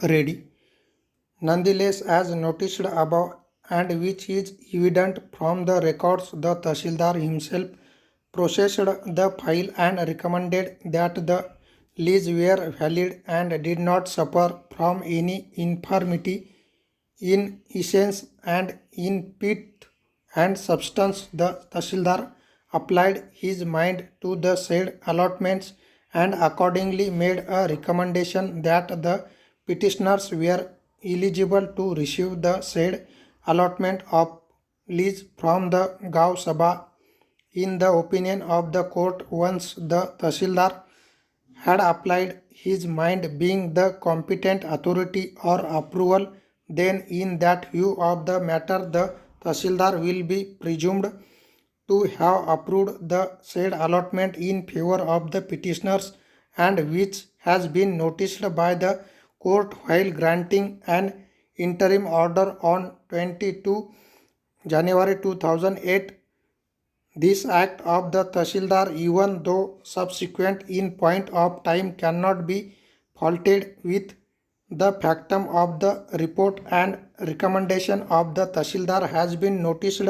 ready. Nonetheless, as noticed above, and which is evident from the records, the Tahsildar himself processed the file and recommended that the leases were valid and did not suffer from any infirmity in essence and in pith and substance. The Tahsildar applied his mind to the said allotments and accordingly made a recommendation that the petitioners were eligible to receive the said allotment of lease from the Gav Sabha. In the opinion of the court, once the Tahsildar had applied his mind being the competent authority or approval, then in that view of the matter the Tahsildar will be presumed to have approved the said allotment in favor of the petitioners, and which has been noticed by the court while granting an interim order on 22 January 2008. This act of the Tahsildar, even though subsequent in point of time, cannot be faulted with the factum of the report and recommendation of the Tahsildar has been noticed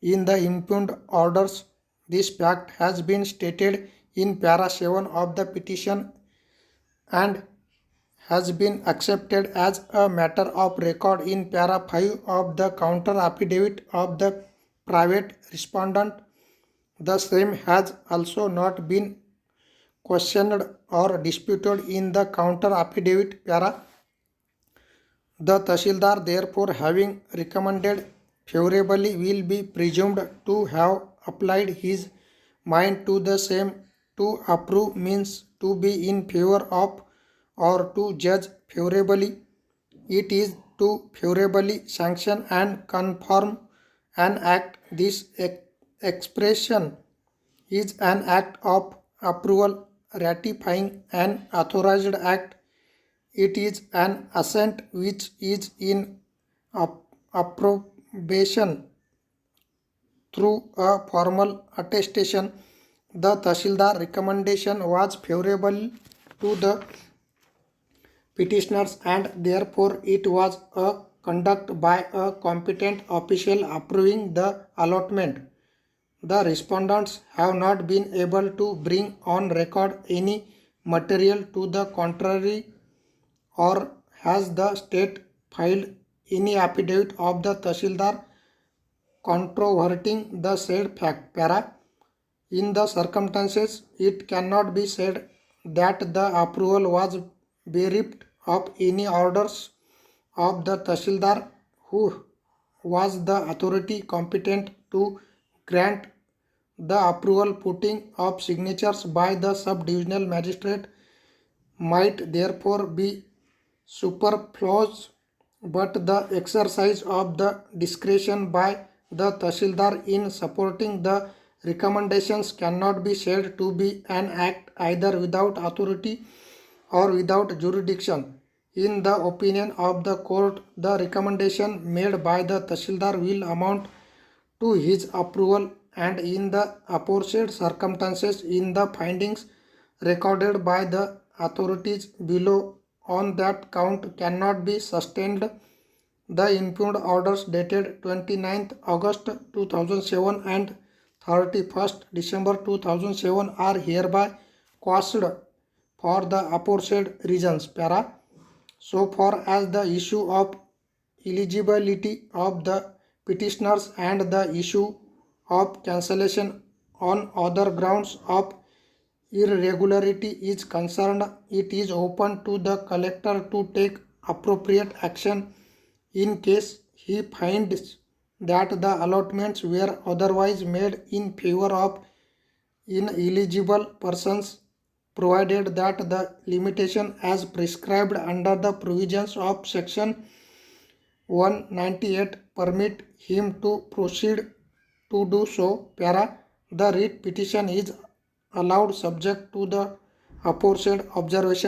in the impugned orders. This fact has been stated in para 7 of the petition and has been accepted as a matter of record in para 5 of the counter affidavit of the private respondent. The same has also not been questioned or disputed in the counter affidavit para. The Tahsildar, therefore, having recommended favorably, will be presumed to have applied his mind to the same. To approve means to be in favor of or to judge favorably. It is to favorably sanction and confirm an act. This expression is an act of approval ratifying an authorized act. It is an assent which is in approbation through a formal attestation. The Tahsildar recommendation was favorable to the petitioners and therefore it was a conduct by a competent official approving the allotment. The respondents have not been able to bring on record any material to the contrary, or has the state filed any affidavit of the Tahsildar controverting the said fact para. In the circumstances, it cannot be said that the approval was bereft of any orders of the Tahsildar, who was the authority competent to grant the approval. Putting of signatures by the sub-divisional magistrate might therefore be superfluous, but the exercise of the discretion by the Tahsildar in supporting the recommendations cannot be said to be an act either without authority or without jurisdiction. In the opinion of the court, the recommendation made by the Tahsildar will amount to his approval, and in the aforesaid circumstances, in the findings recorded by the authorities below on that count cannot be sustained. The impugned orders dated 29th August 2007 and 31st December 2007 are hereby quashed for the aforesaid reasons para. So far as the issue of eligibility of the petitioners and the issue of cancellation on other grounds of irregularity is concerned, it is open to the collector to take appropriate action in case he finds that the allotments were otherwise made in favor of ineligible persons, provided that the limitation as prescribed under the provisions of section 198 permit him to proceed to do so para. The writ petition is allowed subject to the aforesaid observation.